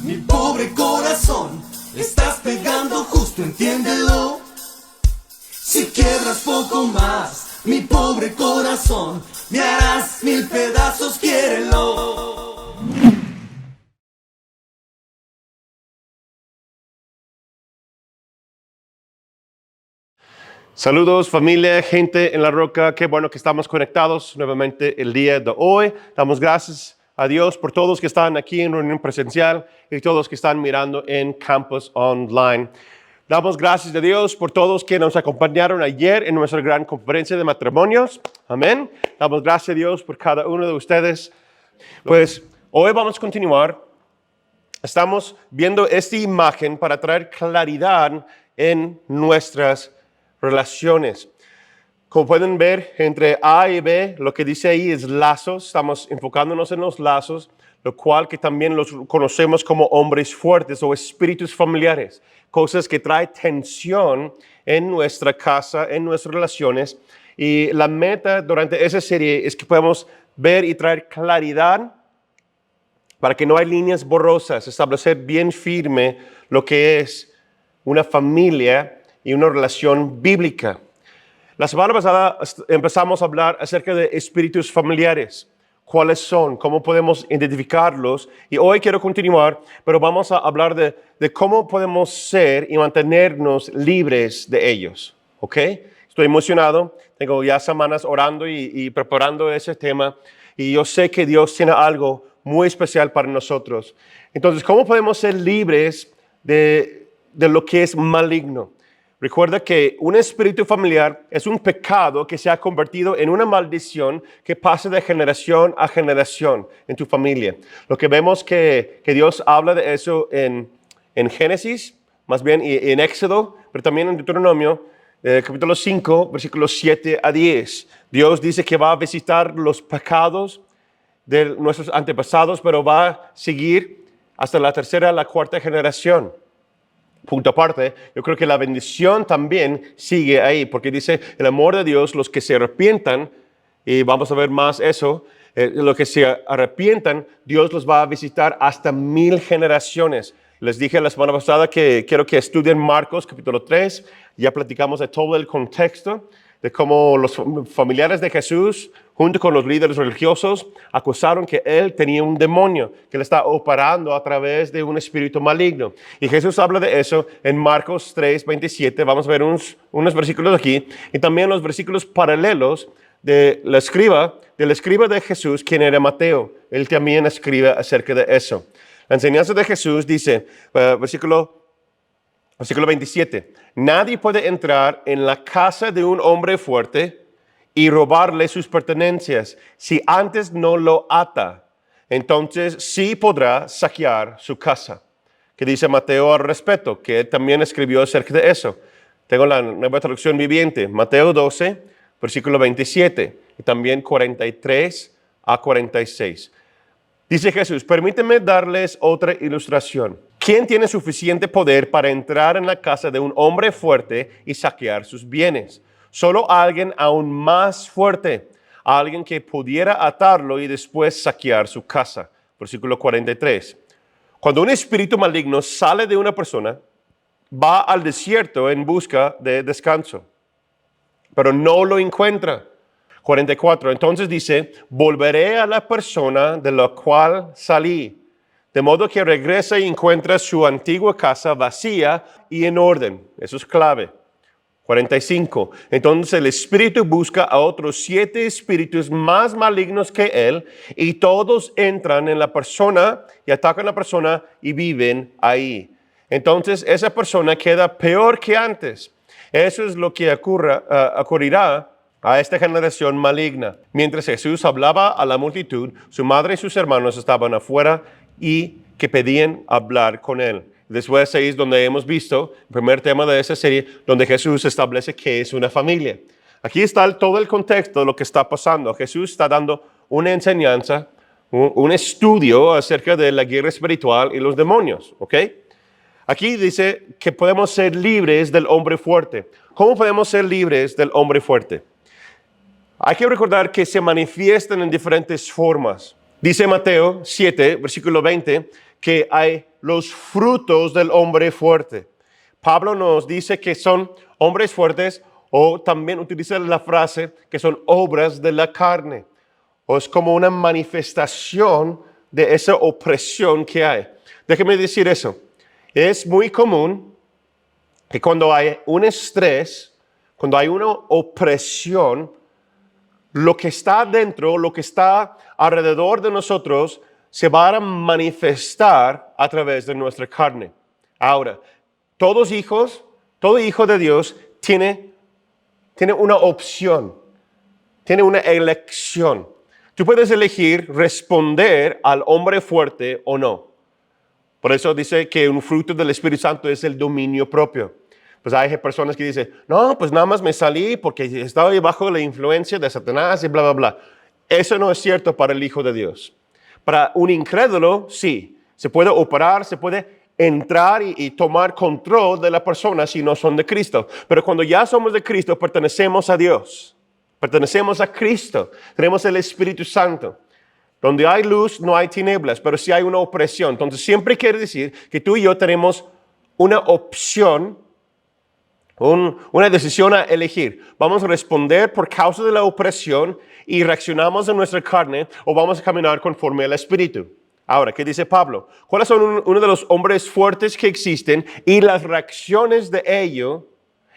Mi pobre corazón, le estás pegando justo, entiéndelo. Si quiebras poco más, mi pobre corazón, me harás 1000 pedazos, quiérelo. Saludos familia, gente en la roca, qué bueno que estamos conectados nuevamente el día de hoy. Damos gracias a Dios por todos que están aquí en reunión presencial y todos que están mirando en Campus Online. Damos gracias a Dios por todos que nos acompañaron ayer en nuestra gran conferencia de matrimonios. Amén. Damos gracias a Dios por cada uno de ustedes. Pues hoy vamos a continuar. Estamos viendo esta imagen para traer claridad en nuestras relaciones. Como pueden ver, entre A y B, lo que dice ahí es lazos. Estamos enfocándonos en los lazos, lo cual que también los conocemos como hombres fuertes o espíritus familiares. Cosas que traen tensión en nuestra casa, en nuestras relaciones. Y la meta durante esa serie es que podamos ver y traer claridad para que no haya líneas borrosas, establecer bien firme lo que es una familia y una relación bíblica. La semana pasada empezamos a hablar acerca de espíritus familiares. ¿Cuáles son? ¿Cómo podemos identificarlos? Y hoy quiero continuar, pero vamos a hablar de cómo podemos ser y mantenernos libres de ellos. ¿Ok? Estoy emocionado. Tengo ya semanas orando y preparando ese tema. Y yo sé que Dios tiene algo muy especial para nosotros. Entonces, ¿cómo podemos ser libres de lo que es maligno? Recuerda que un espíritu familiar es un pecado que se ha convertido en una maldición que pasa de generación a generación en tu familia. Lo que vemos que Dios habla de eso en Génesis, más bien y en Éxodo, pero también en Deuteronomio, capítulo 5, versículos 7 a 10. Dios dice que va a visitar los pecados de nuestros antepasados, pero va a seguir hasta la tercera, la cuarta generación. Punto aparte, yo creo que la bendición también sigue ahí, porque dice el amor de Dios, los que se arrepientan, y vamos a ver más eso, los que se arrepientan, Dios los va a visitar hasta 1000 generaciones. Les dije la semana pasada que quiero que estudien Marcos capítulo 3, ya platicamos de todo el contexto, de cómo los familiares de Jesús, junto con los líderes religiosos, acusaron que él tenía un demonio, que le está operando a través de un espíritu maligno. Y Jesús habla de eso en Marcos 3, 27. Vamos a ver unos versículos aquí, y también los versículos paralelos del escriba de Jesús, quien era Mateo. Él también escribe acerca de eso. La enseñanza de Jesús dice, versículo 27, nadie puede entrar en la casa de un hombre fuerte y robarle sus pertenencias si antes no lo ata. Entonces sí podrá saquear su casa. ¿Qué dice Mateo al respecto? Que él también escribió acerca de eso. Tengo la nueva traducción viviente, Mateo 12, versículo 27 y también 43 a 46. Dice Jesús, permíteme darles otra ilustración. ¿Quién tiene suficiente poder para entrar en la casa de un hombre fuerte y saquear sus bienes? Solo alguien aún más fuerte, alguien que pudiera atarlo y después saquear su casa. Versículo 43. Cuando un espíritu maligno sale de una persona, va al desierto en busca de descanso, pero no lo encuentra. 44. Entonces dice, volveré a la persona de la cual salí, de modo que regresa y encuentra su antigua casa vacía y en orden. Eso es clave. 45. Entonces el espíritu busca a otros 7 espíritus más malignos que él y todos entran en la persona y atacan a la persona y viven ahí. Entonces esa persona queda peor que antes. Eso es lo que ocurrirá a esta generación maligna. Mientras Jesús hablaba a la multitud, su madre y sus hermanos estaban afuera y que pedían hablar con él. Después ahí es donde hemos visto el primer tema de esa serie, donde Jesús establece qué es una familia. Aquí está todo el contexto de lo que está pasando. Jesús está dando una enseñanza, un estudio acerca de la guerra espiritual y los demonios, ¿ok? Aquí dice que podemos ser libres del hombre fuerte. ¿Cómo podemos ser libres del hombre fuerte? Hay que recordar que se manifiestan en diferentes formas. Dice Mateo 7, versículo 20, que hay los frutos del hombre fuerte. Pablo nos dice que son hombres fuertes, o también utiliza la frase que son obras de la carne, o es como una manifestación de esa opresión que hay. Déjeme decir eso. Es muy común que cuando hay un estrés, cuando hay una opresión, lo que está dentro, lo que está alrededor de nosotros, se va a manifestar a través de nuestra carne. Ahora, todo hijo de Dios tiene una opción, tiene una elección. Tú puedes elegir responder al hombre fuerte o no. Por eso dice que un fruto del Espíritu Santo es el dominio propio. Pues hay personas que dicen, no, pues nada más me salí porque estaba bajo la influencia de Satanás y bla, bla, bla. Eso no es cierto para el Hijo de Dios. Para un incrédulo, sí. Se puede operar, se puede entrar y tomar control de la persona si no son de Cristo. Pero cuando ya somos de Cristo, pertenecemos a Dios. Pertenecemos a Cristo. Tenemos el Espíritu Santo. Donde hay luz, no hay tinieblas, pero sí hay una opresión. Entonces, siempre quiere decir que tú y yo tenemos una opción, una decisión a elegir. Vamos a responder por causa de la opresión y reaccionamos en nuestra carne, o vamos a caminar conforme al Espíritu. Ahora, ¿qué dice Pablo? ¿Cuáles son uno de los hombres fuertes que existen y las reacciones de ello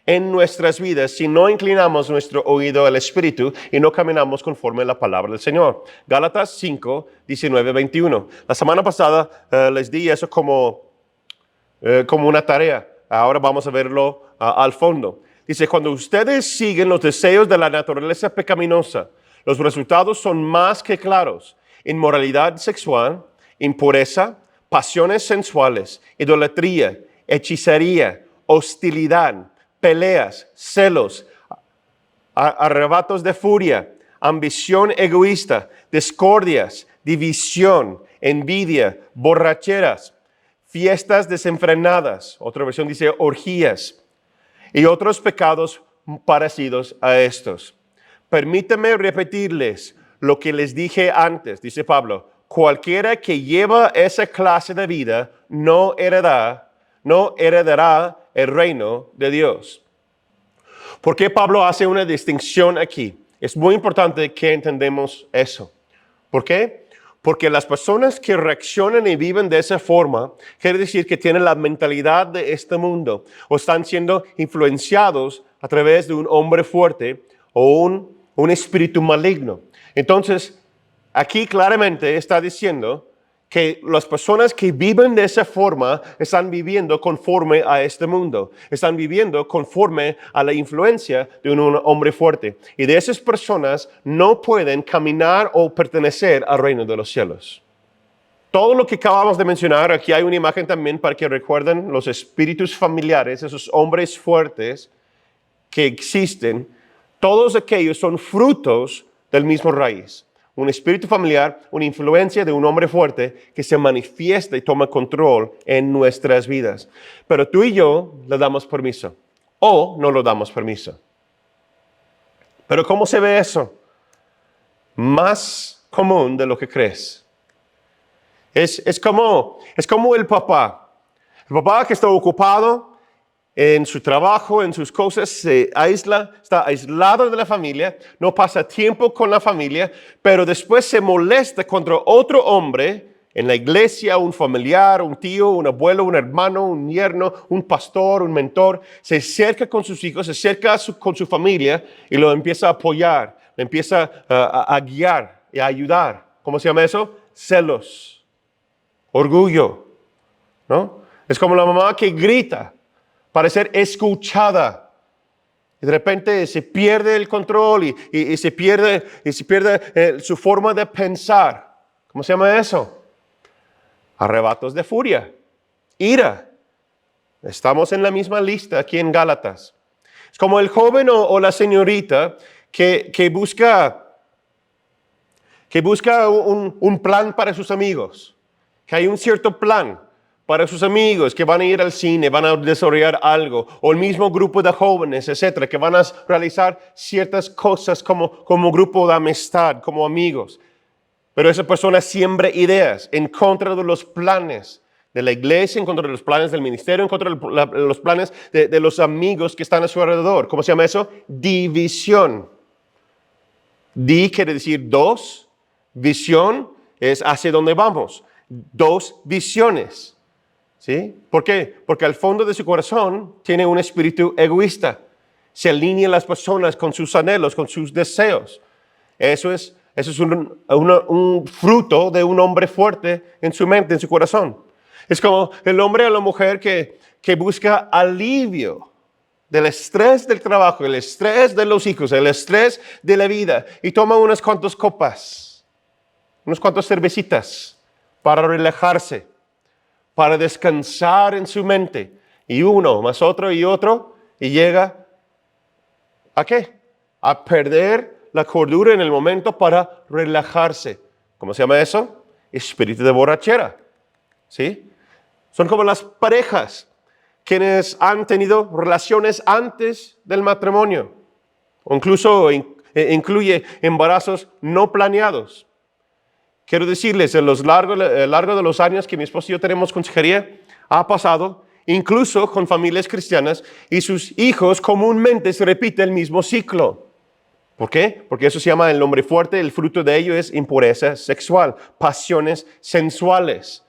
en nuestras vidas si no inclinamos nuestro oído al Espíritu y no caminamos conforme a la palabra del Señor? Gálatas 5, 19, 21. La semana pasada les di eso como una tarea. Ahora vamos a verlo al fondo. Dice, cuando ustedes siguen los deseos de la naturaleza pecaminosa, los resultados son más que claros: inmoralidad sexual, impureza, pasiones sensuales, idolatría, hechicería, hostilidad, peleas, celos, arrebatos de furia, ambición egoísta, discordias, división, envidia, borracheras, fiestas desenfrenadas, otra versión dice orgías, y otros pecados parecidos a estos. Permítame repetirles lo que les dije antes, dice Pablo: cualquiera que lleva esa clase de vida no heredará el reino de Dios. ¿Por qué Pablo hace una distinción aquí? Es muy importante que entendamos eso. ¿Por qué? Porque las personas que reaccionan y viven de esa forma, quiere decir que tienen la mentalidad de este mundo, o están siendo influenciados a través de un hombre fuerte o un espíritu maligno. Entonces, aquí claramente está diciendo que las personas que viven de esa forma están viviendo conforme a este mundo, están viviendo conforme a la influencia de un hombre fuerte. Y de esas personas no pueden caminar o pertenecer al reino de los cielos. Todo lo que acabamos de mencionar, aquí hay una imagen también para que recuerden los espíritus familiares, esos hombres fuertes que existen. Todos aquellos son frutos del mismo raíz. Un espíritu familiar, una influencia de un hombre fuerte que se manifiesta y toma control en nuestras vidas. Pero tú y yo le damos permiso o no le damos permiso. Pero ¿cómo se ve eso? Más común de lo que crees. Es como el papá. El papá que está ocupado en su trabajo, en sus cosas, se aísla, está aislado de la familia, no pasa tiempo con la familia, pero después se molesta contra otro hombre en la iglesia, un familiar, un tío, un abuelo, un hermano, un yerno, un pastor, un mentor. Se acerca con sus hijos, se acerca con su familia y lo empieza a apoyar, le empieza a guiar y a ayudar. ¿Cómo se llama eso? Celos, orgullo, ¿no? Es como la mamá que grita para ser escuchada. Y de repente se pierde el control y se pierde su forma de pensar. ¿Cómo se llama eso? Arrebatos de furia, ira. Estamos en la misma lista aquí en Gálatas. Es como el joven o la señorita que busca un plan para sus amigos. Que hay un cierto plan para sus amigos que van a ir al cine, van a desarrollar algo, o el mismo grupo de jóvenes, etcétera, que van a realizar ciertas cosas como grupo de amistad, como amigos. Pero esa persona siembra ideas en contra de los planes de la iglesia, en contra de los planes del ministerio, en contra de los planes de los amigos que están a su alrededor. ¿Cómo se llama eso? División. Di quiere decir dos, visión es hacia dónde vamos. Dos visiones. ¿Sí? ¿Por qué? Porque al fondo de su corazón tiene un espíritu egoísta. Se alinea las personas con sus anhelos, con sus deseos. Eso es un fruto de un hombre fuerte en su mente, en su corazón. Es como el hombre o la mujer que busca alivio del estrés del trabajo, el estrés de los hijos, el estrés de la vida y toma unas cuantas copas, unas cuantas cervecitas para relajarse, para descansar en su mente. Y uno más otro y otro y llega ¿a qué? A perder la cordura en el momento para relajarse. ¿Cómo se llama eso? Espíritu de borrachera. ¿Sí? Son como las parejas quienes han tenido relaciones antes del matrimonio. O incluso incluye embarazos no planeados. Quiero decirles, a lo largo de los años que mi esposo y yo tenemos consejería, ha pasado incluso con familias cristianas y sus hijos comúnmente se repite el mismo ciclo. ¿Por qué? Porque eso se llama el hombre fuerte, el fruto de ello es impureza sexual, pasiones sensuales.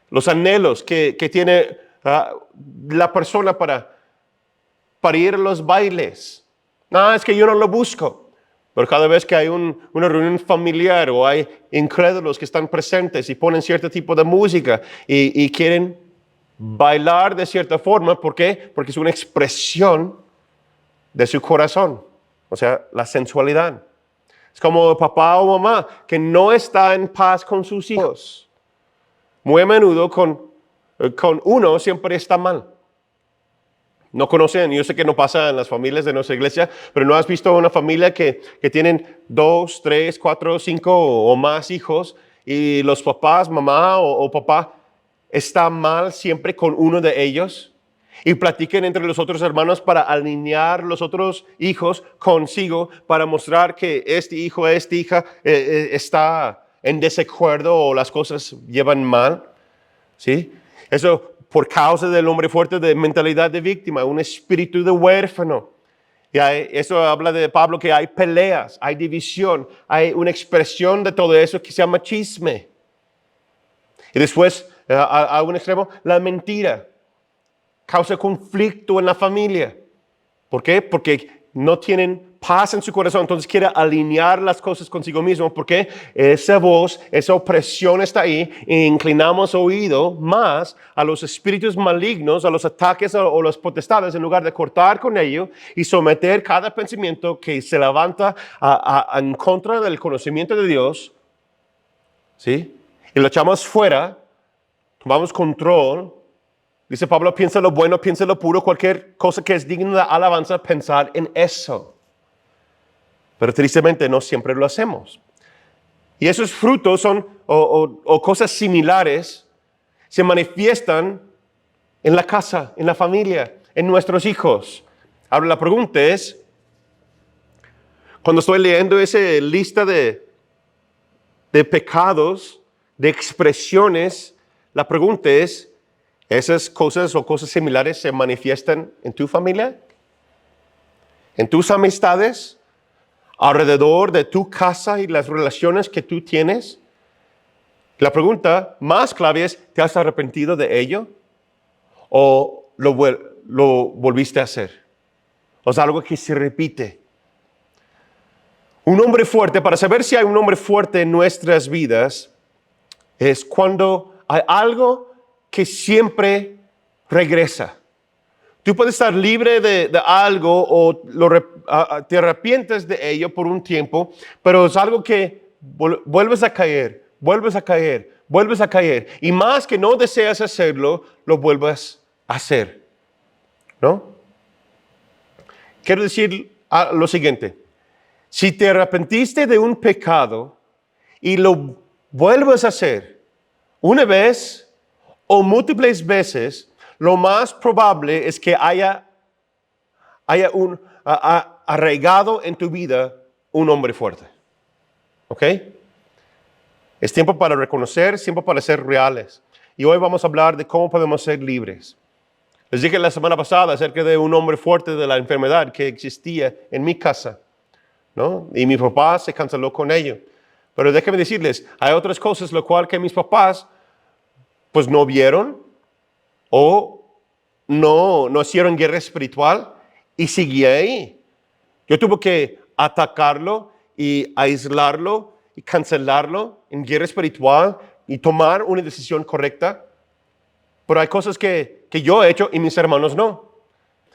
Los anhelos que tiene la persona para ir a los bailes. No, es que yo no lo busco. Pero cada vez que hay una reunión familiar o hay incrédulos que están presentes y ponen cierto tipo de música y quieren bailar de cierta forma, ¿por qué? Porque es una expresión de su corazón, o sea, la sensualidad. Es como papá o mamá que no está en paz con sus hijos. Muy a menudo con uno siempre está mal. No conocen, yo sé que no pasa en las familias de nuestra iglesia, pero ¿no has visto una familia que tienen 2, 3, 4, 5 o más hijos y los papás, mamá o papá, está mal siempre con uno de ellos? Y platiquen entre los otros hermanos para alinear los otros hijos consigo, para mostrar que este hijo, esta hija está en desacuerdo o las cosas llevan mal. ¿Sí? Eso por causa del hombre fuerte de mentalidad de víctima, un espíritu de huérfano. Y eso habla de Pablo que hay peleas, hay división, hay una expresión de todo eso que se llama chisme. Y después, a un extremo, la mentira causa conflicto en la familia. ¿Por qué? Porque no tienen paz en su corazón, entonces quiere alinear las cosas consigo mismo, porque esa voz, esa opresión está ahí, e inclinamos oído más a los espíritus malignos, a los ataques o las potestades, en lugar de cortar con ello y someter cada pensamiento que se levanta en contra del conocimiento de Dios, ¿sí? Y lo echamos fuera, tomamos control. Dice Pablo, piensa lo bueno, piensa lo puro, cualquier cosa que es digna de alabanza, pensar en eso. Pero tristemente no siempre lo hacemos. Y esos frutos son, o cosas similares, se manifiestan en la casa, en la familia, en nuestros hijos. Ahora la pregunta es, cuando estoy leyendo esa lista de pecados, de expresiones, la pregunta es, ¿esas cosas o cosas similares se manifiestan en tu familia? ¿En tus amistades? ¿Alrededor de tu casa y las relaciones que tú tienes? La pregunta más clave es, ¿te has arrepentido de ello? ¿O lo volviste a hacer? O sea, algo que se repite. Un hombre fuerte, para saber si hay un hombre fuerte en nuestras vidas, es cuando hay algo que siempre regresa. Tú puedes estar libre de algo o te arrepientes de ello por un tiempo, pero es algo que vuelves a caer, vuelves a caer, vuelves a caer. Y más que no deseas hacerlo, lo vuelves a hacer. ¿No? Quiero decir lo siguiente. Si te arrepentiste de un pecado y lo vuelves a hacer una vez o múltiples veces, lo más probable es que haya arraigado en tu vida un hombre fuerte. ¿Ok? Es tiempo para reconocer, es tiempo para ser reales. Y hoy vamos a hablar de cómo podemos ser libres. Les dije la semana pasada acerca de un hombre fuerte de la enfermedad que existía en mi casa, ¿no? Y mi papá se canceló con ello. Pero déjenme decirles, hay otras cosas lo cual que mis papás pues no vieron o no hicieron guerra espiritual y seguía ahí. Yo tuve que atacarlo y aislarlo y cancelarlo en guerra espiritual y tomar una decisión correcta. Pero hay cosas que yo he hecho y mis hermanos no.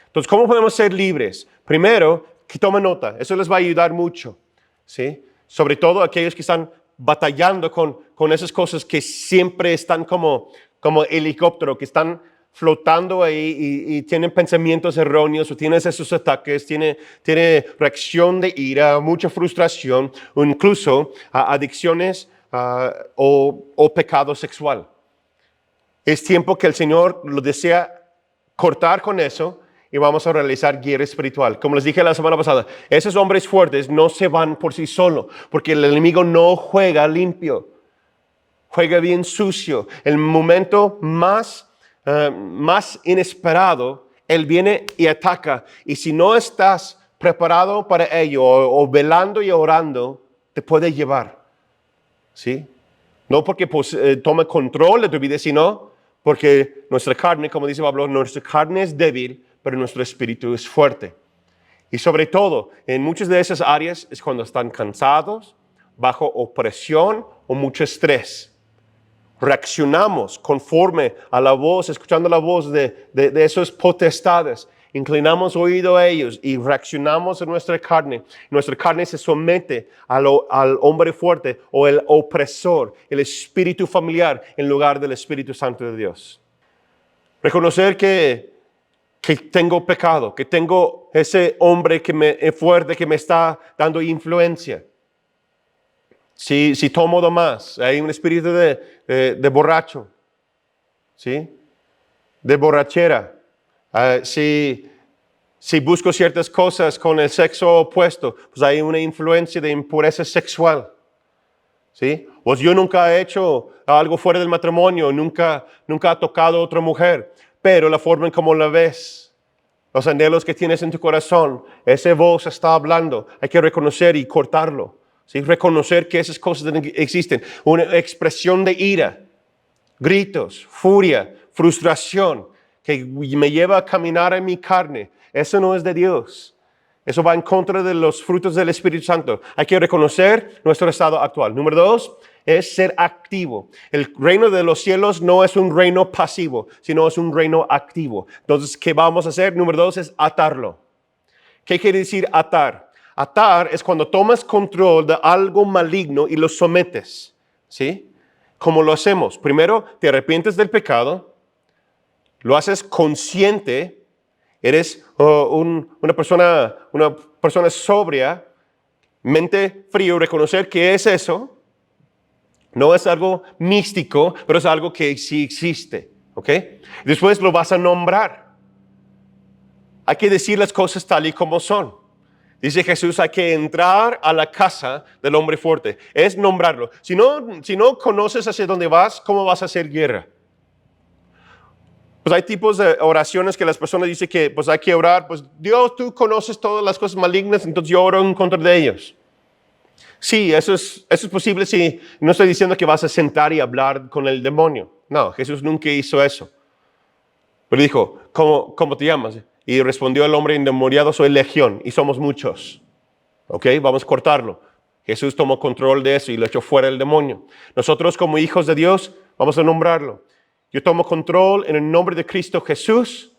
Entonces, ¿cómo podemos ser libres? Primero, que tomen nota. Eso les va a ayudar mucho, ¿sí? Sobre todo aquellos que están batallando con esas cosas que siempre están como helicóptero, que están flotando ahí y tienen pensamientos erróneos o tienen esos ataques, tiene reacción de ira, mucha frustración o incluso adicciones o pecado sexual. Es tiempo que el Señor lo desea cortar con eso y vamos a realizar guerra espiritual. Como les dije la semana pasada, esos hombres fuertes no se van por sí solos, porque el enemigo no juega limpio, juega bien sucio. El momento más inesperado, Él viene y ataca. Y si no estás preparado para ello o velando y orando, te puede llevar. ¿Sí? No porque tome control de tu vida, sino porque nuestra carne, como dice Pablo, nuestra carne es débil, pero nuestro espíritu es fuerte. Y sobre todo, en muchas de esas áreas es cuando están cansados, bajo opresión o mucho estrés. Reaccionamos conforme a la voz, escuchando la voz de esos potestades. Inclinamos oído a ellos y reaccionamos en nuestra carne. Nuestra carne se somete al hombre fuerte o el opresor, el espíritu familiar en lugar del Espíritu Santo de Dios. Reconocer que tengo pecado, que tengo ese hombre fuerte que me está dando influencia. Si tomo de más, hay un espíritu de borracho, ¿sí? De borrachera. Si busco ciertas cosas con el sexo opuesto, pues hay una influencia de impureza sexual, ¿sí? Pues yo nunca he hecho algo fuera del matrimonio, nunca he tocado a otra mujer, pero la forma en cómo la ves, los anhelos que tienes en tu corazón, esa voz está hablando, hay que reconocer y cortarlo. ¿Sí? Reconocer que esas cosas existen. Una expresión de ira, gritos, furia, frustración, que me lleva a caminar en mi carne. Eso no es de Dios. Eso va en contra de los frutos del Espíritu Santo. Hay que reconocer nuestro estado actual. Número 2 es ser activo. El reino de los cielos no es un reino pasivo, sino es un reino activo. Entonces, ¿qué vamos a hacer? Número 2 es atarlo. ¿Qué quiere decir atar? Atar es cuando tomas control de algo maligno y lo sometes, ¿sí? ¿Cómo lo hacemos? Primero, te arrepientes del pecado, lo haces consciente, eres una persona sobria, mente fría, reconocer que es eso, no es algo místico, pero es algo que sí existe, ¿ok? Después lo vas a nombrar. Hay que decir las cosas tal y como son. Dice Jesús, hay que entrar a la casa del hombre fuerte. Es nombrarlo. Si no conoces hacia dónde vas, ¿cómo vas a hacer guerra? Pues hay tipos de oraciones que las personas dicen que pues hay que orar. Pues Dios, tú conoces todas las cosas malignas, entonces yo oro en contra de ellos. Sí, eso es posible. Sí, no estoy diciendo que vas a sentar y hablar con el demonio. No, Jesús nunca hizo eso. Pero dijo, ¿cómo te llamas? Y respondió el hombre endemoniado, soy legión y somos muchos. ¿Ok? Vamos a cortarlo. Jesús tomó control de eso y lo echó fuera el demonio. Nosotros como hijos de Dios vamos a nombrarlo. Yo tomo control en el nombre de Cristo Jesús,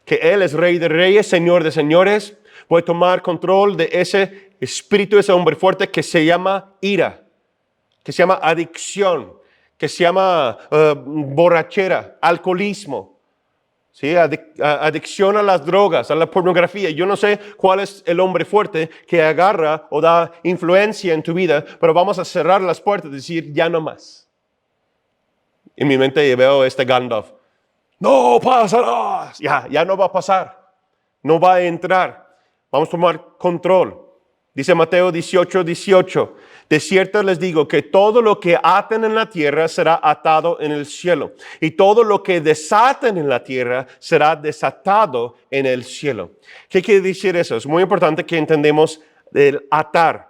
que Él es Rey de Reyes, Señor de Señores. Voy a tomar control de ese espíritu, ese hombre fuerte que se llama ira, que se llama adicción, que se llama borrachera, alcoholismo. ¿Sí? Adicción a las drogas, a la pornografía. Yo no sé cuál es el hombre fuerte que agarra o da influencia en tu vida, pero vamos a cerrar las puertas y decir, ya no más. En mi mente veo Gandalf. No pasará. Ya no va a pasar. No va a entrar. Vamos a tomar control. Dice Mateo 18:18. De cierto les digo que todo lo que aten en la tierra será atado en el cielo, y todo lo que desaten en la tierra será desatado en el cielo. ¿Qué quiere decir eso? Es muy importante que entendamos el atar.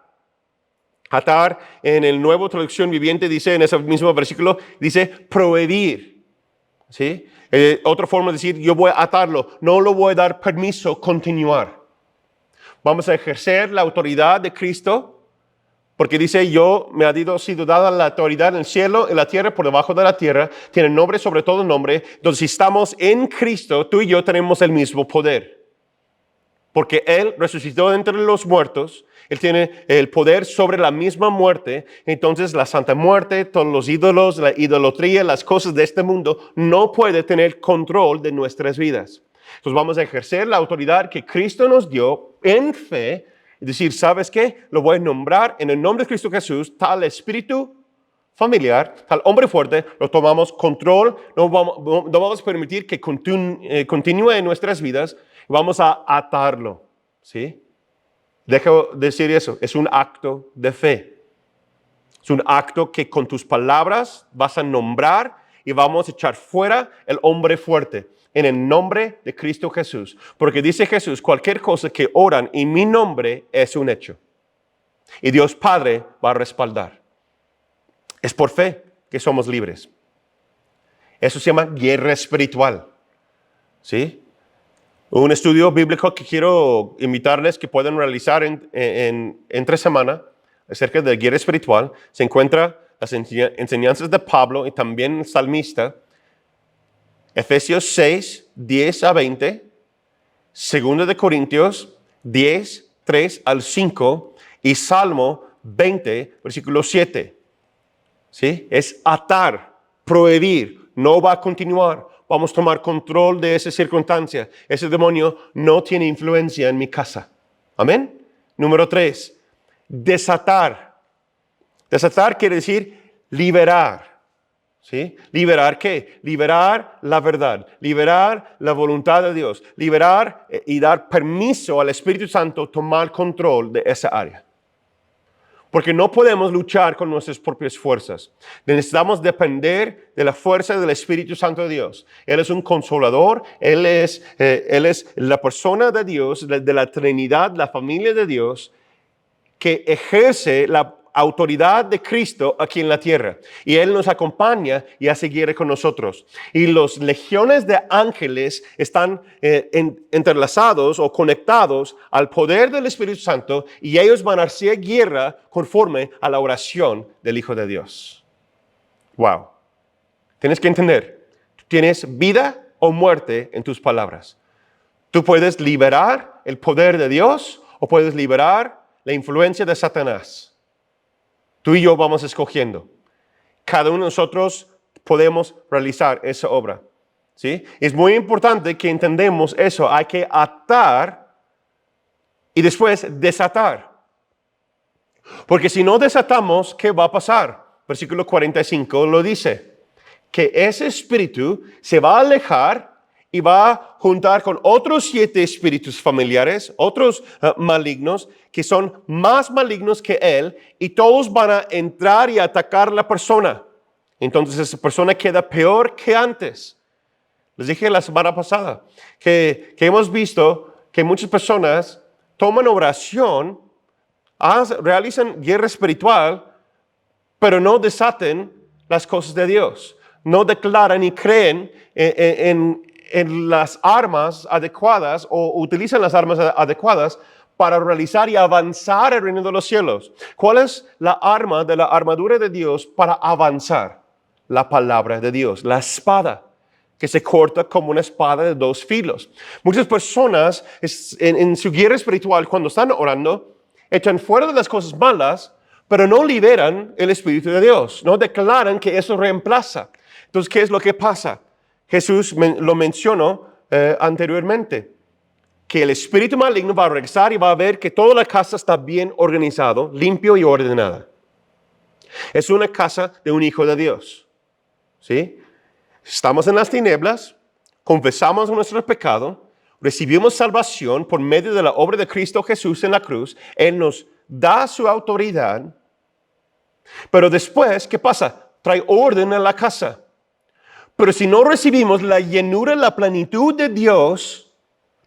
Atar en el Nuevo Traducción Viviente dice, en ese mismo versículo, dice prohibir. ¿Sí? Otra forma de decir, yo voy a atarlo, no lo voy a dar permiso continuar. Vamos a ejercer la autoridad de Cristo, porque dice, yo me ha sido dada la autoridad en el cielo, en la tierra, por debajo de la tierra, tiene nombre sobre todo nombre. Entonces, si estamos en Cristo, tú y yo tenemos el mismo poder. Porque Él resucitó entre los muertos, Él tiene el poder sobre la misma muerte. Entonces, la santa muerte, todos los ídolos, la idolatría, las cosas de este mundo, no puede tener control de nuestras vidas. Entonces, vamos a ejercer la autoridad que Cristo nos dio en fe. Es decir, ¿sabes qué? Lo voy a nombrar en el nombre de Cristo Jesús, tal espíritu familiar, tal hombre fuerte, lo tomamos control, no vamos a permitir que continúe en nuestras vidas, vamos a atarlo, ¿sí? Dejo decir eso, es un acto de fe. Es un acto que con tus palabras vas a nombrar y vamos a echar fuera el hombre fuerte. En el nombre de Cristo Jesús. Porque dice Jesús, cualquier cosa que oran en mi nombre es un hecho. Y Dios Padre va a respaldar. Es por fe que somos libres. Eso se llama guerra espiritual. ¿Sí? Un estudio bíblico que quiero invitarles que pueden realizar entre semana acerca de guerra espiritual. Se encuentra las enseñanzas de Pablo y también el salmista. Efesios 6, 10 a 20, 2 de Corintios 10, 3 al 5 y Salmo 20, versículo 7. ¿Sí? Es atar, prohibir, no va a continuar. Vamos a tomar control de esa circunstancia. Ese demonio no tiene influencia en mi casa. Amén. Número 3, desatar. Desatar quiere decir liberar. ¿Sí? ¿Liberar qué? Liberar la verdad, liberar la voluntad de Dios, liberar y dar permiso al Espíritu Santo tomar control de esa área. Porque no podemos luchar con nuestras propias fuerzas. Necesitamos depender de la fuerza del Espíritu Santo de Dios. Él es un consolador, Él es la persona de Dios, de la Trinidad, la familia de Dios, que ejerce la autoridad de Cristo aquí en la tierra. Y Él nos acompaña y hace guerra con nosotros. Y los legiones de ángeles están entrelazados o conectados al poder del Espíritu Santo y ellos van a hacer guerra conforme a la oración del Hijo de Dios. Wow. Tienes que entender, tienes vida o muerte en tus palabras. Tú puedes liberar el poder de Dios o puedes liberar la influencia de Satanás. Tú y yo vamos escogiendo. Cada uno de nosotros podemos realizar esa obra. ¿Sí? Es muy importante que entendamos eso. Hay que atar y después desatar. Porque si no desatamos, ¿qué va a pasar? Versículo 45 lo dice. Que ese espíritu se va a alejar y va a juntar con otros 7 espíritus familiares, otros malignos, que son más malignos que él, y todos van a entrar y atacar a la persona. Entonces esa persona queda peor que antes. Les dije la semana pasada que hemos visto que muchas personas toman oración, realizan guerra espiritual, pero no desaten las cosas de Dios. No declaran y creen en las armas adecuadas o utilizan las armas adecuadas para realizar y avanzar el reino de los cielos. ¿Cuál es la arma de la armadura de Dios para avanzar? La palabra de Dios, la espada, que se corta como una espada de 2 filos. Muchas personas en su guerra espiritual, cuando están orando, echan fuera de las cosas malas, pero no liberan el Espíritu de Dios, no declaran que eso reemplaza. Entonces, ¿qué es lo que pasa? Jesús lo mencionó anteriormente, que el espíritu maligno va a regresar y va a ver que toda la casa está bien organizado, limpio y ordenada. Es una casa de un hijo de Dios. ¿Sí? Estamos en las tinieblas, confesamos nuestro pecado, recibimos salvación por medio de la obra de Cristo Jesús en la cruz. Él nos da su autoridad, pero después, ¿qué pasa? Trae orden a la casa. Pero si no recibimos la llenura, la plenitud de Dios,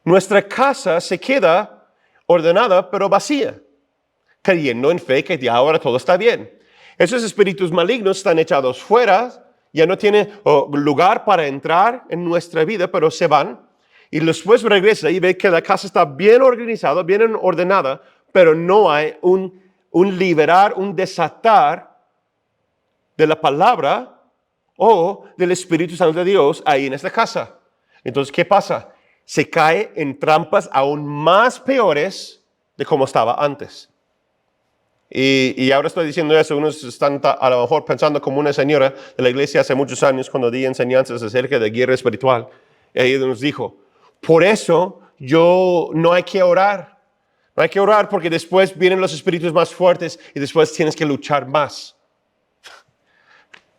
nuestra casa se queda ordenada pero vacía, creyendo en fe que ya ahora todo está bien. Esos espíritus malignos están echados fuera, ya no tienen lugar para entrar en nuestra vida, pero se van. Y después regresa y ve que la casa está bien organizada, bien ordenada, pero no hay un liberar, un desatar de la palabra o del Espíritu Santo de Dios ahí en esta casa. Entonces, ¿qué pasa? Se cae en trampas aún más peores de como estaba antes. Y ahora estoy diciendo eso, unos están a lo mejor pensando como una señora de la iglesia hace muchos años cuando di enseñanzas acerca de guerra espiritual. Y ella nos dijo, por eso no hay que orar. No hay que orar porque después vienen los espíritus más fuertes y después tienes que luchar más.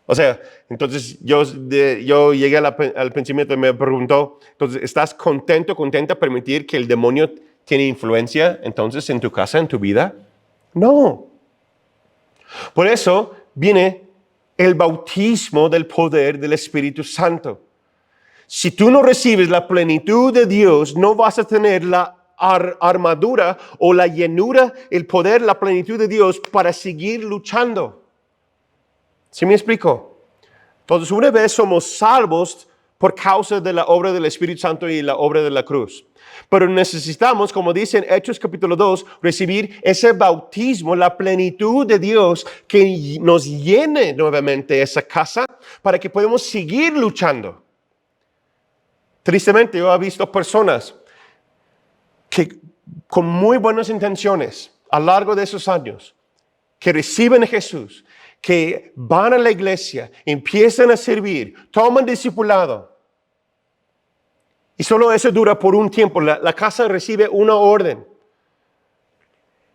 O sea, entonces yo llegué al pensamiento y me preguntó, entonces, ¿estás contenta permitir que el demonio tiene influencia entonces en tu casa, en tu vida? No. Por eso viene el bautismo del poder del Espíritu Santo. Si tú no recibes la plenitud de Dios, no vas a tener la armadura o la llenura, el poder, la plenitud de Dios para seguir luchando. ¿Sí me explico? Entonces, una vez somos salvos por causa de la obra del Espíritu Santo y la obra de la cruz. Pero necesitamos, como dice en Hechos capítulo 2, recibir ese bautismo, la plenitud de Dios que nos llene nuevamente esa casa para que podamos seguir luchando. Tristemente, yo he visto personas que con muy buenas intenciones a lo largo de esos años, que reciben a Jesús, que van a la iglesia, empiezan a servir, toman discipulado. Y solo eso dura por un tiempo. La casa recibe una orden.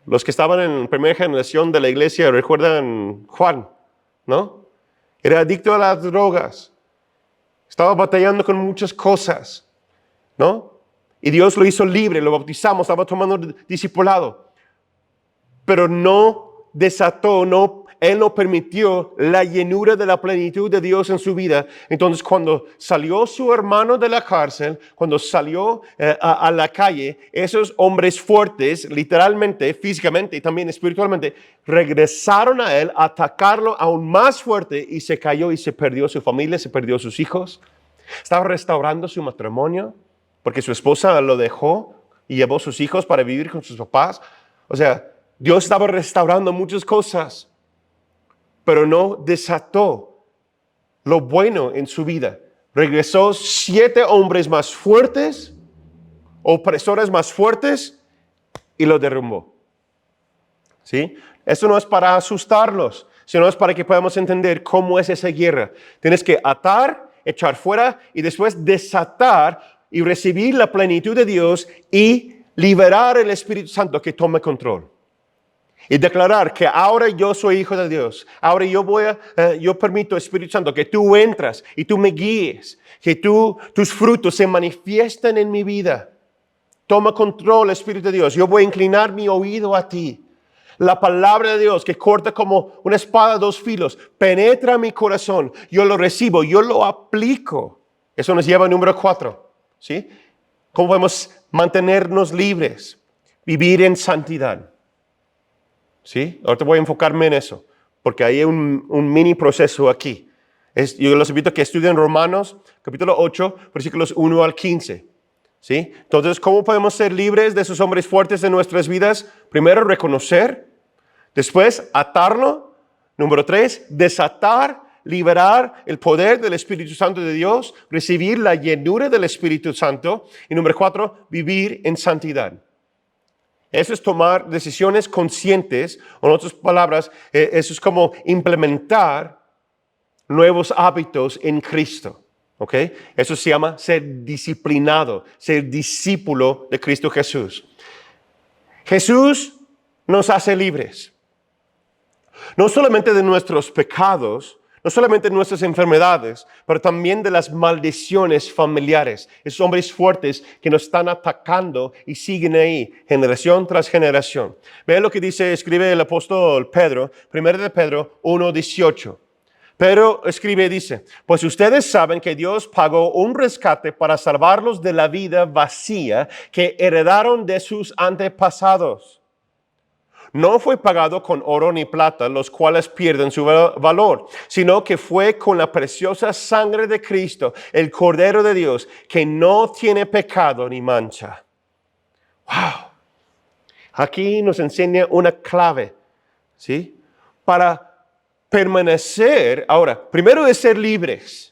Los que estaban en la primera generación de la iglesia recuerdan Juan, ¿no? Era adicto a las drogas. Estaba batallando con muchas cosas, ¿no? Y Dios lo hizo libre, lo bautizamos, estaba tomando discipulado. Pero no desató, Él no permitió la llenura de la plenitud de Dios en su vida. Entonces, cuando salió su hermano de la cárcel, cuando salió a la calle, esos hombres fuertes, literalmente, físicamente y también espiritualmente, regresaron a él, a atacarlo aún más fuerte y se cayó y se perdió su familia, se perdió sus hijos. Estaba restaurando su matrimonio porque su esposa lo dejó y llevó sus hijos para vivir con sus papás. O sea, Dios estaba restaurando muchas cosas, pero no desató lo bueno en su vida. Regresó 7 hombres más fuertes, opresores más fuertes, y lo derrumbó. ¿Sí? Esto no es para asustarlos, sino es para que podamos entender cómo es esa guerra. Tienes que atar, echar fuera y después desatar y recibir la plenitud de Dios y liberar el Espíritu Santo que tome control. Y declarar que ahora yo soy hijo de Dios. Ahora yo permito, Espíritu Santo, que tú entras y tú me guíes. Que tus frutos se manifiesten en mi vida. Toma control, Espíritu de Dios. Yo voy a inclinar mi oído a ti. La palabra de Dios que corta como una espada de 2 filos. Penetra mi corazón. Yo lo recibo, yo lo aplico. Eso nos lleva al número 4. ¿Sí? ¿Cómo podemos mantenernos libres? Vivir en santidad. ¿Sí? Ahorita voy a enfocarme en eso, porque hay un mini proceso aquí. Yo los invito a que estudien Romanos, capítulo 8, versículos 1 al 15. ¿Sí? Entonces, ¿cómo podemos ser libres de esos hombres fuertes en nuestras vidas? Primero, reconocer. Después, atarlo. Número 3, desatar, liberar el poder del Espíritu Santo de Dios, recibir la llenura del Espíritu Santo. Y número 4, vivir en santidad. Eso es tomar decisiones conscientes, o en otras palabras, eso es como implementar nuevos hábitos en Cristo. ¿Ok? Eso se llama ser disciplinado, ser discípulo de Cristo Jesús. Jesús nos hace libres. No solamente de nuestros pecados, No solamente de nuestras enfermedades, pero también de las maldiciones familiares. Esos hombres fuertes que nos están atacando y siguen ahí, generación tras generación. Vean lo que escribe el apóstol Pedro, 1 de Pedro 1:18. Pedro escribe y dice, pues ustedes saben que Dios pagó un rescate para salvarlos de la vida vacía que heredaron de sus antepasados. No fue pagado con oro ni plata, los cuales pierden su valor, sino que fue con la preciosa sangre de Cristo, el Cordero de Dios, que no tiene pecado ni mancha. ¡Wow! Aquí nos enseña una clave, ¿sí? Para permanecer, ahora, primero es ser libres.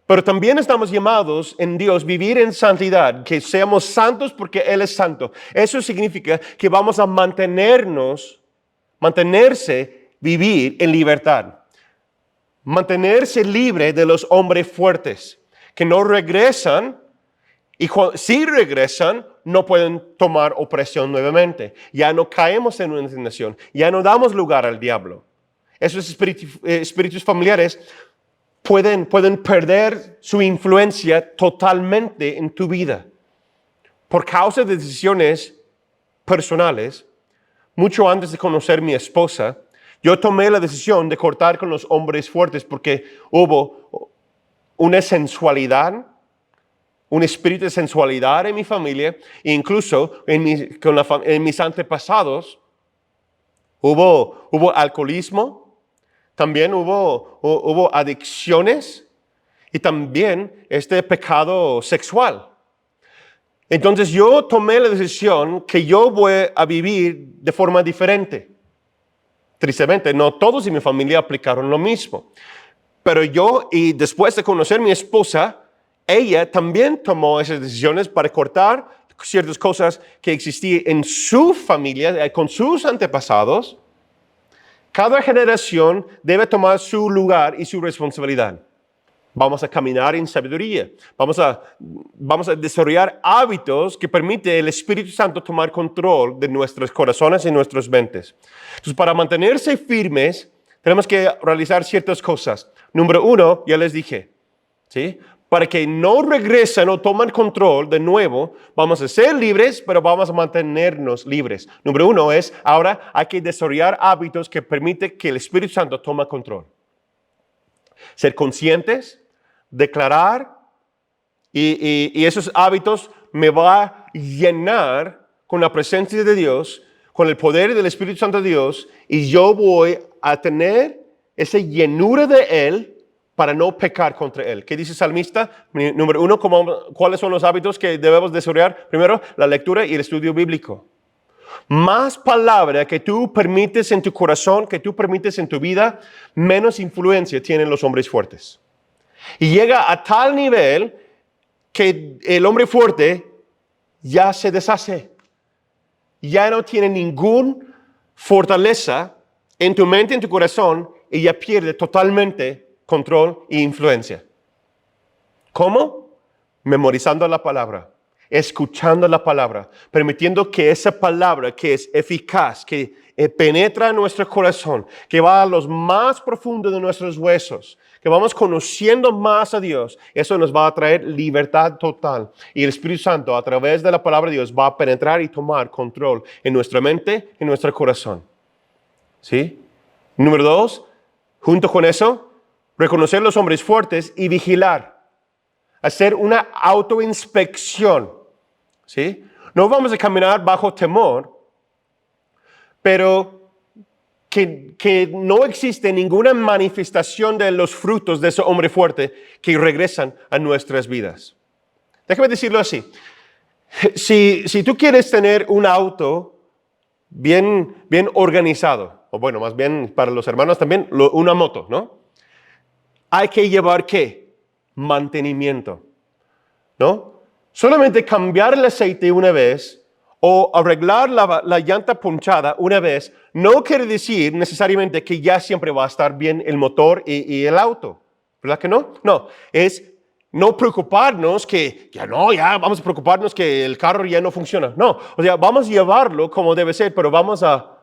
Pero también estamos llamados en Dios a vivir en santidad, que seamos santos porque Él es santo. Eso significa que vamos a vivir en libertad. Mantenerse libre de los hombres fuertes, que no regresan, y si regresan, no pueden tomar opresión nuevamente. Ya no caemos en una tentación, ya no damos lugar al diablo. Esos espíritus familiares pueden perder su influencia totalmente en tu vida. Por causa de decisiones personales, mucho antes de conocer a mi esposa, yo tomé la decisión de cortar con los hombres fuertes porque hubo una sensualidad, un espíritu de sensualidad en mi familia, e incluso en mis antepasados hubo alcoholismo. También hubo adicciones y también este pecado sexual. Entonces yo tomé la decisión que yo voy a vivir de forma diferente. Tristemente, no todos en mi familia aplicaron lo mismo. Pero yo, y después de conocer a mi esposa, ella también tomó esas decisiones para cortar ciertas cosas que existían en su familia, con sus antepasados. Cada generación debe tomar su lugar y su responsabilidad. Vamos a caminar en sabiduría. Vamos a desarrollar hábitos que permiten el Espíritu Santo tomar control de nuestros corazones y nuestras mentes. Entonces, para mantenerse firmes, tenemos que realizar ciertas cosas. Número 1, ya les dije, ¿sí? Para que no regresen o tomen control de nuevo, vamos a ser libres, pero vamos a mantenernos libres. Número 1 es, ahora hay que desarrollar hábitos que permiten que el Espíritu Santo tome control. Ser conscientes, declarar, y esos hábitos me va a llenar con la presencia de Dios, con el poder del Espíritu Santo de Dios, y yo voy a tener esa llenura de Él para no pecar contra Él. ¿Qué dice el salmista? Número 1, ¿cuáles son los hábitos que debemos desarrollar? Primero, la lectura y el estudio bíblico. Más palabra que tú permites en tu corazón, que tú permites en tu vida, menos influencia tienen los hombres fuertes. Y llega a tal nivel que el hombre fuerte ya se deshace. Ya no tiene ninguna fortaleza en tu mente, en tu corazón, y ya pierde totalmente control e influencia. ¿Cómo? Memorizando la palabra, escuchando la palabra, permitiendo que esa palabra que es eficaz, que penetra en nuestro corazón, que va a los más profundos de nuestros huesos, que vamos conociendo más a Dios, eso nos va a traer libertad total. Y el Espíritu Santo, a través de la palabra de Dios, va a penetrar y tomar control en nuestra mente y en nuestro corazón. ¿Sí? Número 2, junto con eso, reconocer los hombres fuertes y vigilar. Hacer una autoinspección. ¿Sí? No vamos a caminar bajo temor, pero que no existe ninguna manifestación de los frutos de ese hombre fuerte que regresan a nuestras vidas. Déjame decirlo así. Si tú quieres tener un auto bien organizado, o bueno, más bien para los hermanos también, una moto, ¿no? Hay que llevar, ¿qué? Mantenimiento, ¿no? Solamente cambiar el aceite una vez o arreglar la llanta ponchada una vez no quiere decir necesariamente que ya siempre va a estar bien el motor y el auto. ¿Verdad que no? No, es no preocuparnos que ya vamos a preocuparnos que el carro ya no funciona. No, o sea, vamos a llevarlo como debe ser, pero vamos a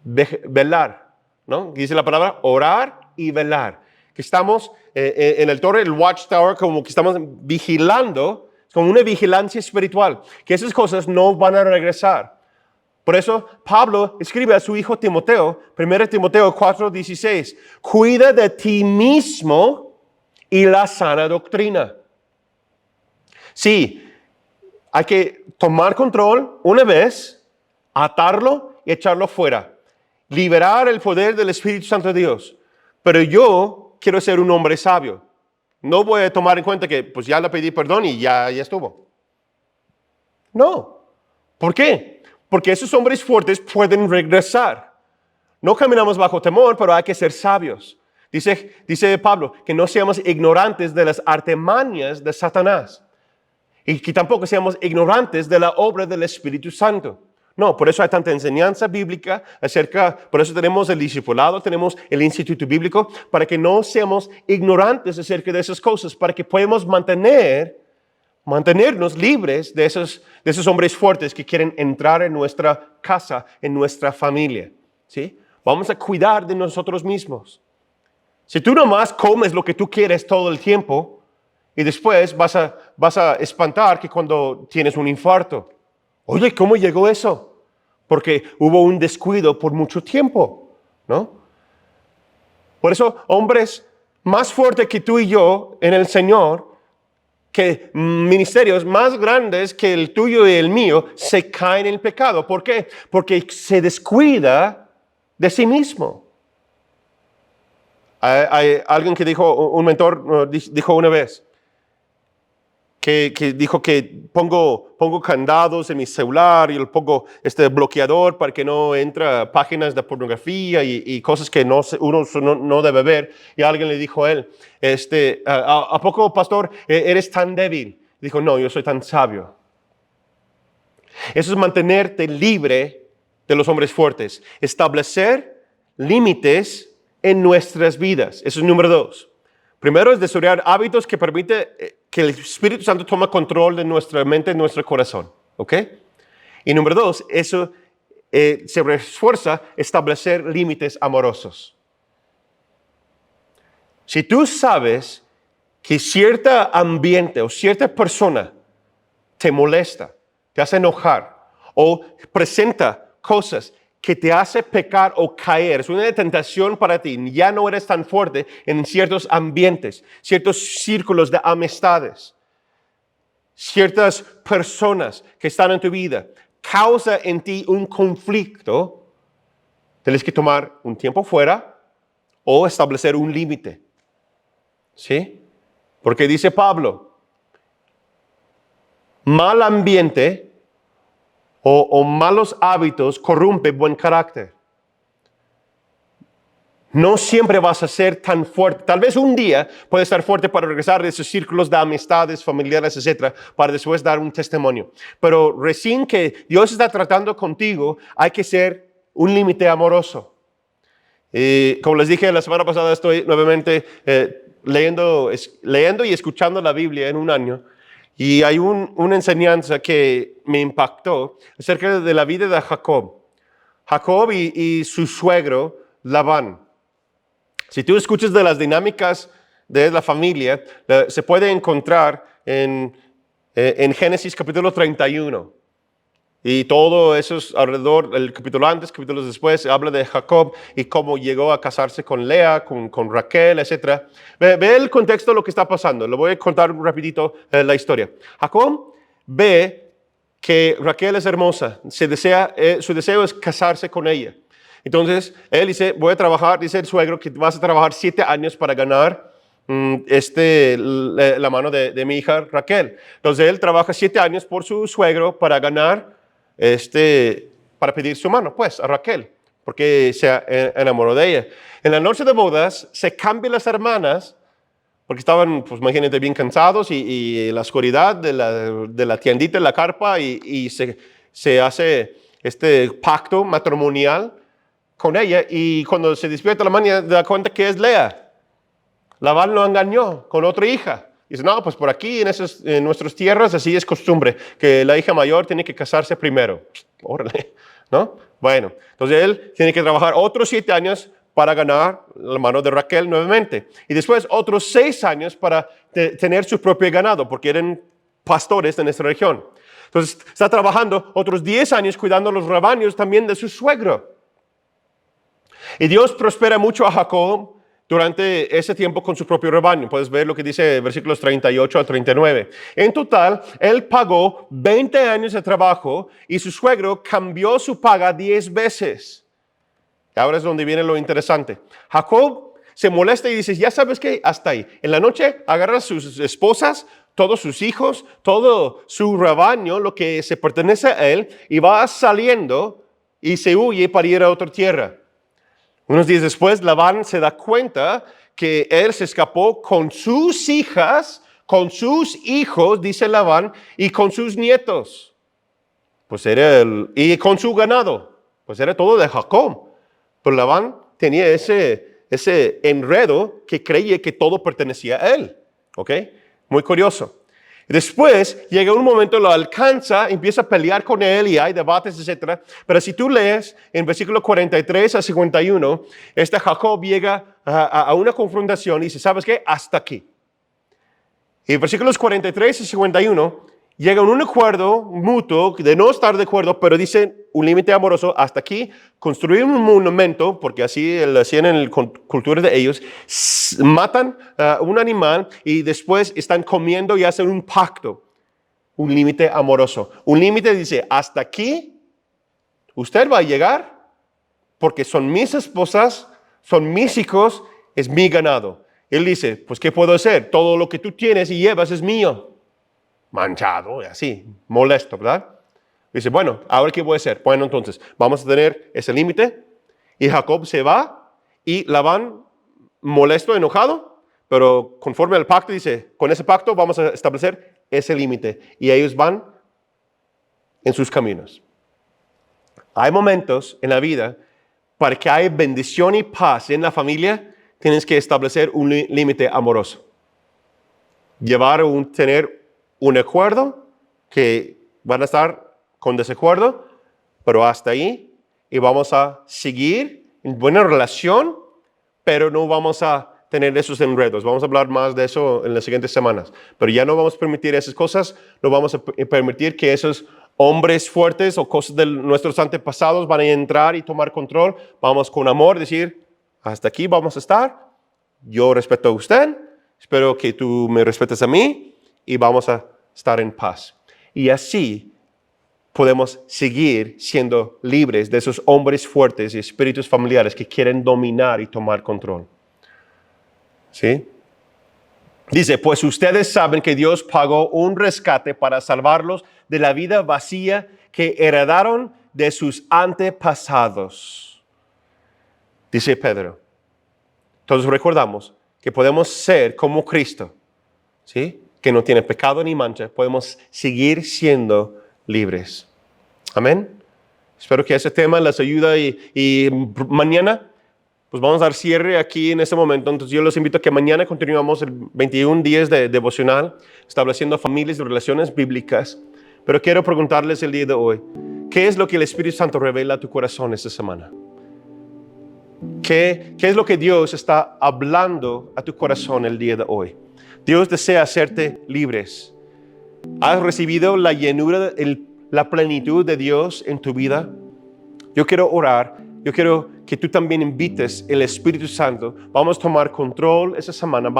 velar, ¿no? Dice la palabra orar y velar. Que estamos en el torre, el watchtower, como que estamos vigilando, como una vigilancia espiritual, que esas cosas no van a regresar. Por eso Pablo escribe a su hijo Timoteo, 1 Timoteo 4:16, cuida de ti mismo y la sana doctrina. Sí, hay que tomar control una vez, atarlo y echarlo fuera. Liberar el poder del Espíritu Santo de Dios. Pero yo quiero ser un hombre sabio. No voy a tomar en cuenta que pues ya le pedí perdón y ya estuvo. No. ¿Por qué? Porque esos hombres fuertes pueden regresar. No caminamos bajo temor, pero hay que ser sabios. Dice Pablo que no seamos ignorantes de las artimañas de Satanás. Y que tampoco seamos ignorantes de la obra del Espíritu Santo. No, por eso hay tanta enseñanza bíblica por eso tenemos el discipulado, tenemos el instituto bíblico, para que no seamos ignorantes acerca de esas cosas, para que podamos mantenernos libres de esos hombres fuertes que quieren entrar en nuestra casa, en nuestra familia. ¿Sí? Vamos a cuidar de nosotros mismos. Si tú nomás comes lo que tú quieres todo el tiempo, y después vas a espantar que cuando tienes un infarto. Oye, ¿cómo llegó eso? Porque hubo un descuido por mucho tiempo, ¿no? Por eso, hombres más fuertes que tú y yo en el Señor, que ministerios más grandes que el tuyo y el mío, se caen en el pecado. ¿Por qué? Porque se descuida de sí mismo. Hay alguien que un mentor dijo una vez, que dijo que pongo candados en mi celular y le pongo bloqueador para que no entre páginas de pornografía y cosas que uno no debe ver. Y alguien le dijo a él, ¿a poco, pastor, eres tan débil? Dijo, no, yo soy tan sabio. Eso es mantenerte libre de los hombres fuertes. Establecer límites en nuestras vidas. Eso es número 2. Primero es desarrollar hábitos que permiten que el Espíritu Santo tome control de nuestra mente y nuestro corazón. ¿Ok? Y número 2, eso se refuerza establecer límites amorosos. Si tú sabes que cierto ambiente o cierta persona te molesta, te hace enojar o presenta cosas que te hace pecar o caer, es una tentación para ti, ya no eres tan fuerte en ciertos ambientes, ciertos círculos de amistades, ciertas personas que están en tu vida, causa en ti un conflicto, tienes que tomar un tiempo fuera o establecer un límite. ¿Sí? Porque dice Pablo, mal ambiente o malos hábitos corrompe buen carácter. No siempre vas a ser tan fuerte. Tal vez un día puedes estar fuerte para regresar de esos círculos de amistades, familiares, etcétera, para después dar un testimonio. Pero recién que Dios está tratando contigo, hay que ser un límite amoroso. Como les dije la semana pasada, estoy nuevamente leyendo y escuchando la Biblia en un año. Y hay una enseñanza que me impactó acerca de la vida de Jacob. Jacob y su suegro Labán. Si tú escuchas de las dinámicas de la familia, se puede encontrar en Génesis capítulo 31. Y todo eso es alrededor, el capítulo antes, capítulos después, habla de Jacob y cómo llegó a casarse con Lea, con Raquel, etc. Ve el contexto de lo que está pasando. Le voy a contar rapidito la historia. Jacob ve que Raquel es hermosa. Su deseo es casarse con ella. Entonces, él dice, voy a trabajar, dice el suegro, que vas a trabajar 7 años para ganar la mano de mi hija Raquel. Entonces, él trabaja 7 años por su suegro para ganar para pedir su mano, pues, a Raquel, porque se enamoró de ella. En la noche de bodas, se cambian las hermanas, porque estaban, pues, imagínate, bien cansados y en la oscuridad de la tiendita, la carpa, y se hace pacto matrimonial con ella, y cuando se despierta la mañana, da cuenta que es Lea. Labán lo engañó con otra hija. Dice, no, pues por aquí en nuestras tierras así es costumbre, que la hija mayor tiene que casarse primero. Órale, ¿no? Bueno, entonces él tiene que trabajar otros 7 años para ganar la mano de Raquel nuevamente. Y después otros 6 años para tener su propio ganado, porque eran pastores en esta región. Entonces está trabajando otros 10 años cuidando los rebaños también de su suegro. Y Dios prospera mucho a Jacob durante ese tiempo con su propio rebaño. Puedes ver lo que dice versículos 38 a 39. En total, él pagó 20 años de trabajo y su suegro cambió su paga 10 veces. Ahora es donde viene lo interesante. Jacob se molesta y dice, ya sabes qué, hasta ahí. En la noche agarra a sus esposas, todos sus hijos, todo su rebaño, lo que se pertenece a él, y va saliendo y se huye para ir a otra tierra. Unos días después, Labán se da cuenta que él se escapó con sus hijas, con sus hijos, dice Labán, y con sus nietos. Pues y con su ganado. Pues era todo de Jacob. Pero Labán tenía ese enredo que creía que todo pertenecía a él. ¿Ok? Muy curioso. Después llega un momento, lo alcanza, empieza a pelear con él y hay debates, etc. Pero si tú lees en versículo 43 a 51, Jacob llega a una confrontación y dice, ¿sabes qué? Hasta aquí. Y en versículos 43 y 51 llegan a un acuerdo mutuo de no estar de acuerdo, pero dicen un límite amoroso hasta aquí, construir un monumento, porque así lo hacían en la cultura de ellos, matan un animal y después están comiendo y hacen un pacto, un límite amoroso. Un límite dice, hasta aquí usted va a llegar porque son mis esposas, son mis hijos, es mi ganado. Él dice, pues ¿qué puedo hacer? Todo lo que tú tienes y llevas es mío. Manchado, así, molesto, ¿verdad? Dice, bueno, ¿ahora qué voy a hacer? Bueno, entonces, vamos a tener ese límite. Y Jacob se va y Labán, molesto, enojado, pero conforme al pacto, dice, con ese pacto vamos a establecer ese límite. Y ellos van en sus caminos. Hay momentos en la vida, para que haya bendición y paz en la familia, tienes que establecer un límite amoroso. Tener un acuerdo que van a estar con desacuerdo, pero hasta ahí, y vamos a seguir en buena relación, pero no vamos a tener esos enredos. Vamos a hablar más de eso en las siguientes semanas, pero ya no vamos a permitir esas cosas, no vamos a permitir que esos hombres fuertes o cosas de nuestros antepasados van a entrar y tomar control. Vamos con amor decir, hasta aquí vamos a estar, yo respeto a usted, espero que tú me respetes a mí, y vamos a estar en paz. Y así podemos seguir siendo libres de esos hombres fuertes y espíritus familiares que quieren dominar y tomar control. ¿Sí? Dice, pues ustedes saben que Dios pagó un rescate para salvarlos de la vida vacía que heredaron de sus antepasados. Dice Pedro. Entonces recordamos que podemos ser como Cristo, ¿sí? Que no tiene pecado ni mancha, podemos seguir siendo libres. Amén. Espero que ese tema les ayude y mañana pues vamos a dar cierre aquí en este momento. Entonces yo los invito a que mañana continuamos el 21 días de devocional, estableciendo familias y relaciones bíblicas. Pero quiero preguntarles el día de hoy, ¿qué es lo que el Espíritu Santo revela a tu corazón esta semana? ¿Qué es lo que Dios está hablando a tu corazón el día de hoy? Dios desea hacerte libres. ¿Has recibido la llenura, la plenitud de Dios en tu vida? Yo quiero orar. Yo quiero que tú también invites el Espíritu Santo. Vamos a tomar control esa semana.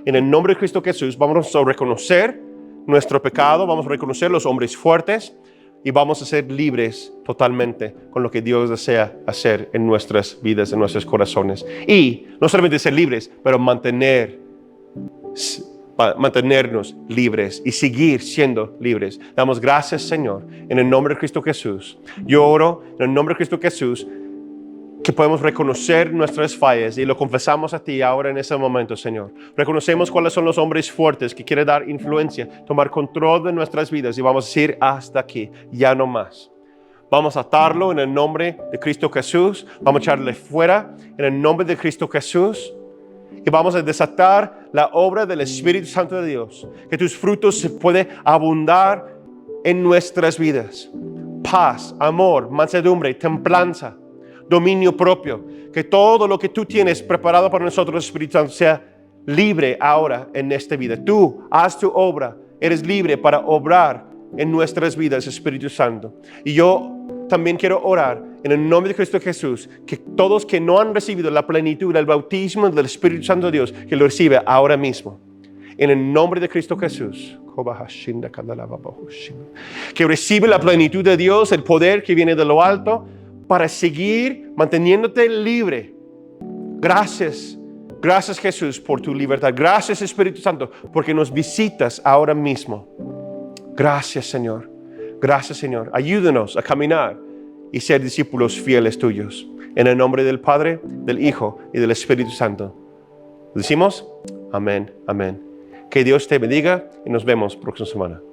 En el nombre de Cristo Jesús, vamos a reconocer nuestro pecado. Vamos a reconocer los hombres fuertes. Y vamos a ser libres totalmente con lo que Dios desea hacer en nuestras vidas, en nuestros corazones. Y no solamente ser libres, pero mantenernos libres y seguir siendo libres. Damos gracias, Señor, en el nombre de Cristo Jesús. Yo oro en el nombre de Cristo Jesús que podemos reconocer nuestras fallas y lo confesamos a ti ahora en ese momento, Señor. Reconocemos cuáles son los hombres fuertes que quieren dar influencia, tomar control de nuestras vidas y vamos a decir hasta aquí, ya no más. Vamos a atarlo en el nombre de Cristo Jesús, vamos a echarle fuera en el nombre de Cristo Jesús y vamos a desatar la obra del Espíritu Santo de Dios, que tus frutos se pueden abundar en nuestras vidas. Paz, amor, mansedumbre, templanza. dominio propio. Que todo lo que tú tienes preparado para nosotros, Espíritu Santo, sea libre ahora en esta vida. Tú haz tu obra. Eres libre para obrar en nuestras vidas, Espíritu Santo. Y yo también quiero orar en el nombre de Cristo Jesús, que todos que no han recibido la plenitud del bautismo del Espíritu Santo de Dios, que lo reciba ahora mismo. En el nombre de Cristo Jesús. Que recibe la plenitud de Dios, el poder que viene de lo alto, para seguir manteniéndote libre. Gracias. Gracias, Jesús, por tu libertad. Gracias, Espíritu Santo, porque nos visitas ahora mismo. Gracias, Señor. Gracias, Señor. Ayúdanos a caminar y ser discípulos fieles tuyos. En el nombre del Padre, del Hijo y del Espíritu Santo. ¿Decimos? Amén, amén. Que Dios te bendiga y nos vemos próxima semana.